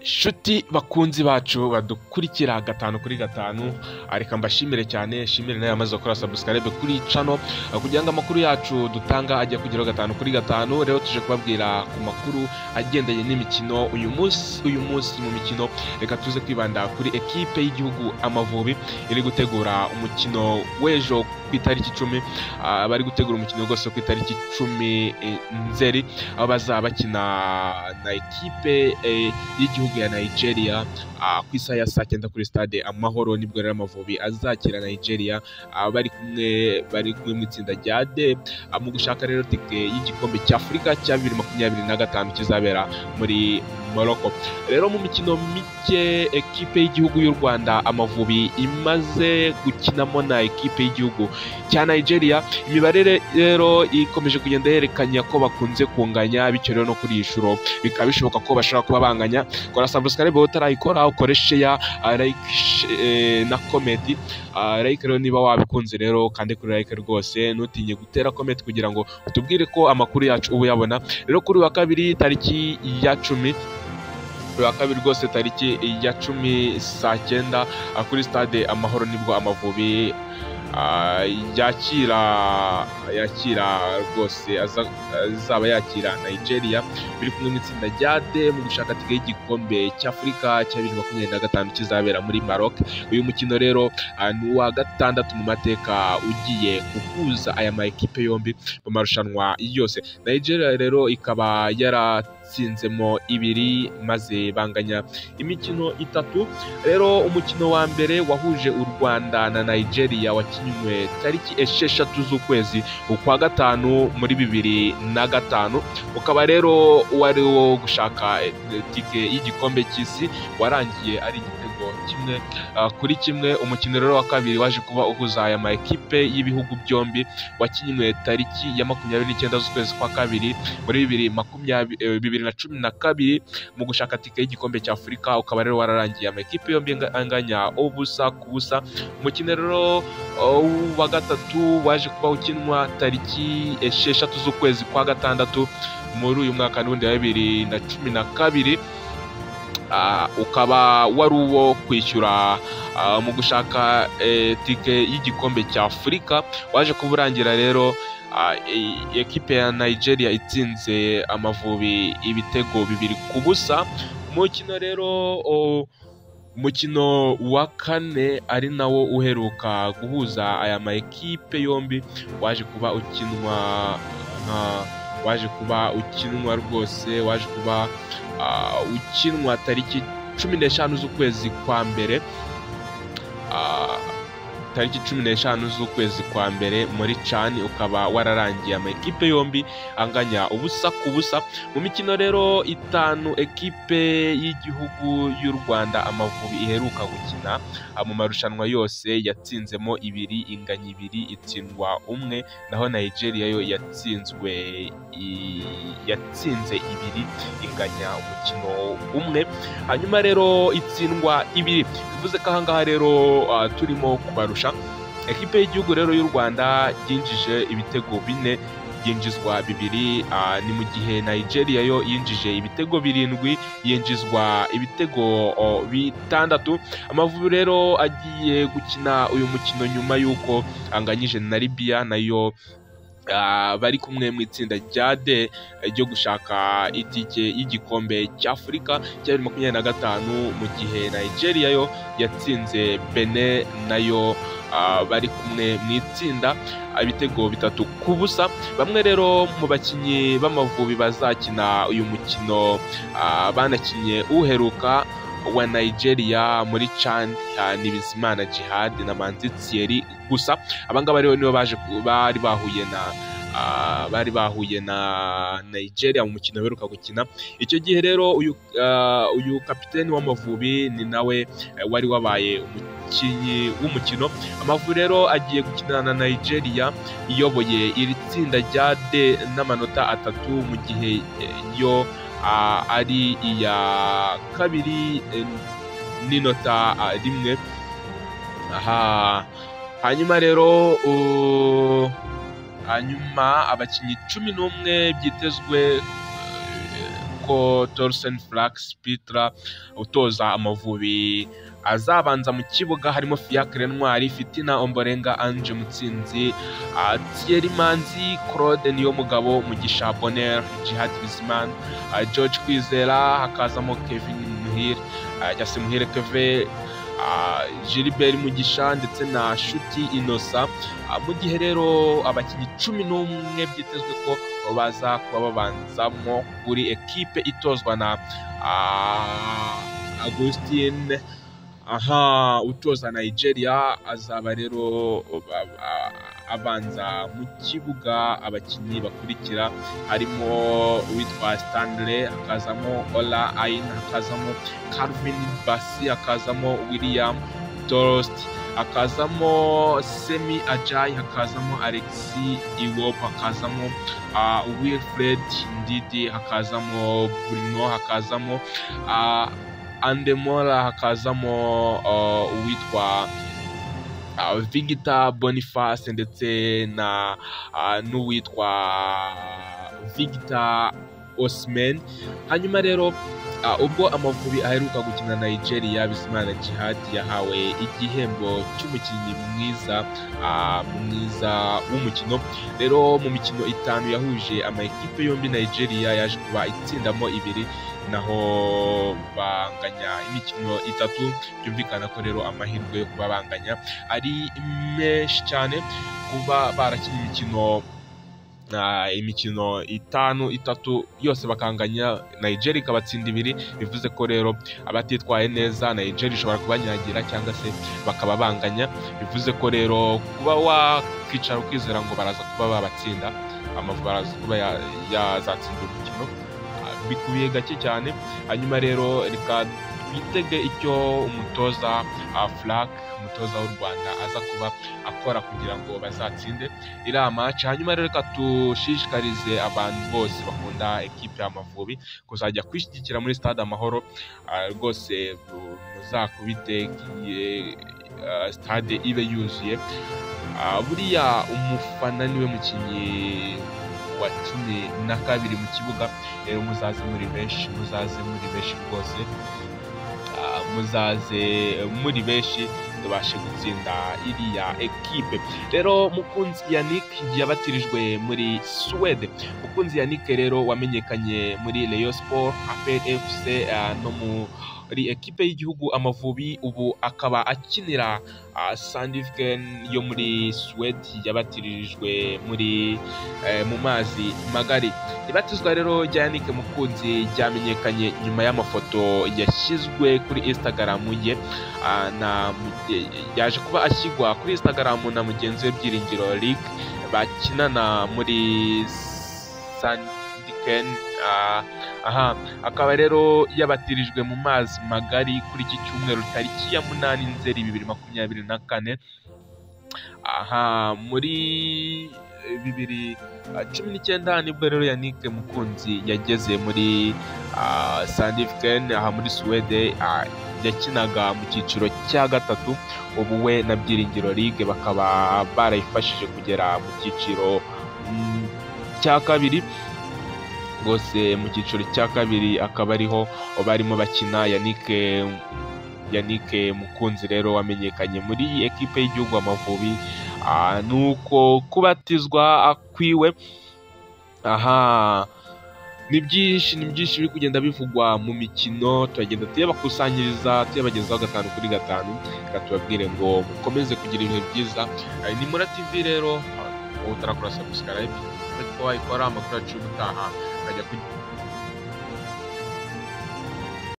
Shuti bakunzi bacu badukurikira gatanu kuri gatanu, reka mbashimire cyane, shimire nawe yamaze gukora subscribe kuri channel kugira ngo amakuru yacu dutanga ajya kugeraho gatanu kuri gatanu. Rero tuje kubabwira ku makuru agendanye n'imikino uyu munsi mu mikino. Reka tuze kwibanda kuri ekipe y'igihugu Amavubi iri gutegura umukino w'ejo ku itariki 10. Bari gutegura umukino rwose ku itariki 10 Nzeri, aho bazaba bakina na ekipe y'igihugu ya Nigeria ku isaha ya saa 9 kuri stade Amahoro. Nibwo rero Amavubi azakira Nigeria, bari kumwe mu itsinda rya D mu gushaka rero tike y'igikombe cy'Afurika cya 2025 kizabera muri Morocco. Rero mu mikino mike ekipe y'igihugu y'u Rwanda Amavubi imaze gukinamo na ekipe y'igihugu cya Nigeria, imibare rero ikomeje kugenda yerekanya ko bakunze kunganya, bityo rero no kuri iyi shuro bikaba bishoboka ko bashobora kuba banganya. Kora subscribe utarayikora, ukore share, like na comment. Like rero niba wabikunze rero kandi kuri like rwose, nutinye gutera comment kugira ngo utubwire ko amakuru yacu ubu yabona. Rero kuri wa kabiri tariki ya 10 rwose tariki ya 10 saa 9 kuri stade Amahoro nibwo Amavubi yakira rwose azaba yakira Nigeria, biri kumwe n'itsinda rya D mu gushaka tike y'igikombe cy'Afurika cya 2025 kizabera muri Maroc. Uyu mukino rero ni uwa gatandatu mu mateka ugiye guhuza aya ma ekipe yombi mu marushanwa yose. Nigeria rero ikaba yaratsinzemo 2 maze banganya imikino 3. Rero umukino wa mbere wahuje u Rwanda na Nigeria wakinywe tariki 6 z'ukwezi kwa gatanu muri 2005, ukaba rero wari wo gushaka tike y'igikombe cy'isi, warangiye ari igitego 1-1. Umukino rero wa kabiri waje kuba uhuza aya ma ekipe y'ibihugu byombi, wakinywe tariki ya 29 z'ukwezi kwa kabiri muri 2012 mu gushaka tike y'igikombe cy'Afurika, ukaba rero wararangiye ama ekipe yombi anganya ubusa ku busa. Umukino rero wa gatatu waje kuba ukinwa tariki 6 z'ukwezi kwa gatandatu muri uyu mwaka n'undi wa 2012, ukaba wari uwo kwishyura mu gushaka tike y'igikombe cy'Afurika. Waje kuburangira rero ekipe ya Nigeria itsinze Amavubi ibitego 2-0. Umukino rero umukino wa kane ari nawo uheruka guhuza aya ma ekipe yombi waje kuba ukinwa rwose, waje kuba ukinwa tariki 15 z'ukwezi kwa mbere, tariki 15 z'ukwezi kwa mbere muri Chan, ukaba wararangiye ama ekipe yombi anganya ubusa ku busa. Mu mikino rero 5 ekipe y'igihugu y'u Rwanda Amavubi iheruka gukina mu marushanwa yose yatsinzemo 2, inganya 2, itsindwa 1, naho Nigeria yo yatsinze 2, inganya umukino 1, hanyuma rero itsindwa 2. bivuze ko ahangaha rero turimo kubarusha. Ekipe y'igihugu rero y'u Rwanda yinjije ibitego 4, yinjizwa 2, ni mu gihe Nigeria yo yinjije ibitego 7, yinjizwa ibitego 6. Amavubi rero agiye gukina uyu mukino nyuma y'uko anganyije na Libya, nayo bari kumwe mu itsinda rya D ryo gushaka itike y'igikombe cy'Afurika cya 2025, mu gihe Nigeria yo yatsinze Benin, nayo bari kumwe mu itsinda ibitego 3-0. Bamwe rero mu bakinnyi b'Amavubi bazakina uyu mukino banakinye uheruka wa Nigeria muri Chan, ni Bizimana Djihad na Manzi Thierry. Gusa abangaba rero nibo bari bahuye na Nigeria mu mukino beruka gukina. Icyo gihe rero uyu kapiteni w'Amavubi ni nawe wari wabaye umukinnyi w'umukino. Amavubi rero agiye gukina na Nigeria iyoboye iri tsinda rya D n'amanota 3, mu gihe yo ari iya kabiri n'inota 1. Hanyuma rero abakinnyi 11 byitezwe ko Thorsten Flax Petra utoza Amavubi azabanza mu kibuga, harimo Fiacre Ntwari, Fitina Ombolenga, Ange Mutsinzi, Thierry Manzi, Claude Niyomugabo, Mugisha Bonheur, Djihad Bizimana, George Kwizera, hakazamo Kevin Muhire, Jase Muhire Keve, Gilbert Mugisha ndetse na Shuti Innocent. Mu gihe rero abakinnyi 11 byitezwe ko baza kuba babanzamo kuri ekipe itozwa na Augustin utoza Nigeria, azaba rero abanza mu kibuga. Abakinnyi bakurikira harimo uwitwa Stanley, hakazamo Ola Ain, hakazamo Calvin Bassi, hakazamo William Tost, hakazamo Semi Ajay, hakazamo Alexis Iwob, hakazamo Wilfred Ndidi, hakazamo Bruno, hakazamo Andemora, hakazamo uwitwa Victor Boniface ndetse na n'uwitwa Victor Osimhen. Hanyuma rero ubwo Amavubi aheruka gukina Nigeria, Bizimana Djihad yahawe igihembo cy'umukinnyi mwiza w'umukino. Rero mu mikino 5 yahuje amakipe yombi, Nigeria yaje kuba itsindamo 2 naho banganya imikino 3. Byumvikana ko rero amahirwe yo kuba banganya ari menshi cyane, kuba barakina imikino 3 yose bakanganya, Nigeria ikabatsinda 2. bivuze ko rero abatitwaye neza Nigeria ishobora kubanyagira cyangwa se bakaba banganya. bivuze ko rero kuba wakwicara ukizera ngo baraza kuba babatsinda, Amavubi baraza kuba yazatsinda umukino, bikubiye gake cyane. Hanyuma rero reka twitege icyo umutoza Flack, umutoza w'u Rwanda, aza kuba akora kugira ngo bazatsinde iriya match. Hanyuma rero reka tushishikarize abantu bose bakunda ekipe y'Amavubi kuzajya kwishyigikira muri Stade Amahoro. Rwose muzakubite stade ibe yuzuye. Buriya umufana niwe mukinnyi wa 12 mu kibuga. Rero muzaze muri benshi rwose, muzaze muri benshi tubashe gutsinda iriya ekipe. Rero Mukunzi Yannick yabatirijwe muri Suwede. Mukunzi Yannick rero wamenyekanye muri Rayon Sport, APR FC no muri ekipe y'igihugu Amavubi, ubu akaba akinira Sandviken yo muri Suwede. Yabatirijwe mu mazi magari. Ibatizwa rero rya Yannick Mukunzi ryamenyekanye nyuma y'amafoto yashyizwe kuri Instagram ye, yaje kuba ashyigwa kuri Instagram na mugenzi we Byiringiro Rick, bakinana muri Sandviken. Akaba rero yabatirijwe mu mazi magari kuri iki cyumweru tariki ya 8 Nzeri 2024. Muri 2019 nibwo rero Yannick Mukunzi yageze muri Sandviken muri Suwede. Yakinaga mu cyiciro cya 3. ubu we na Byiringiro League bakaba barayifashije kugera mu cyiciro cya 2. Rwose mu cyiciro cya 2 akaba ariho barimo bakina. Yannick Mukunzi rero wamenyekanye muri ekipe y'igihugu Amavubi. Nuko kubatizwa akwiwe ni byinshi biri kugenda bivugwa mu mikino. Turagenda tuyabakusanyiriza tuyabagezaho 5 kuri 5. Reka tubabwire ngo mukomeze kugira ibihe byiza. Ni Mura TV rero, utarakora subscribe ko wayikora amakuru yacu ubutaha ukajya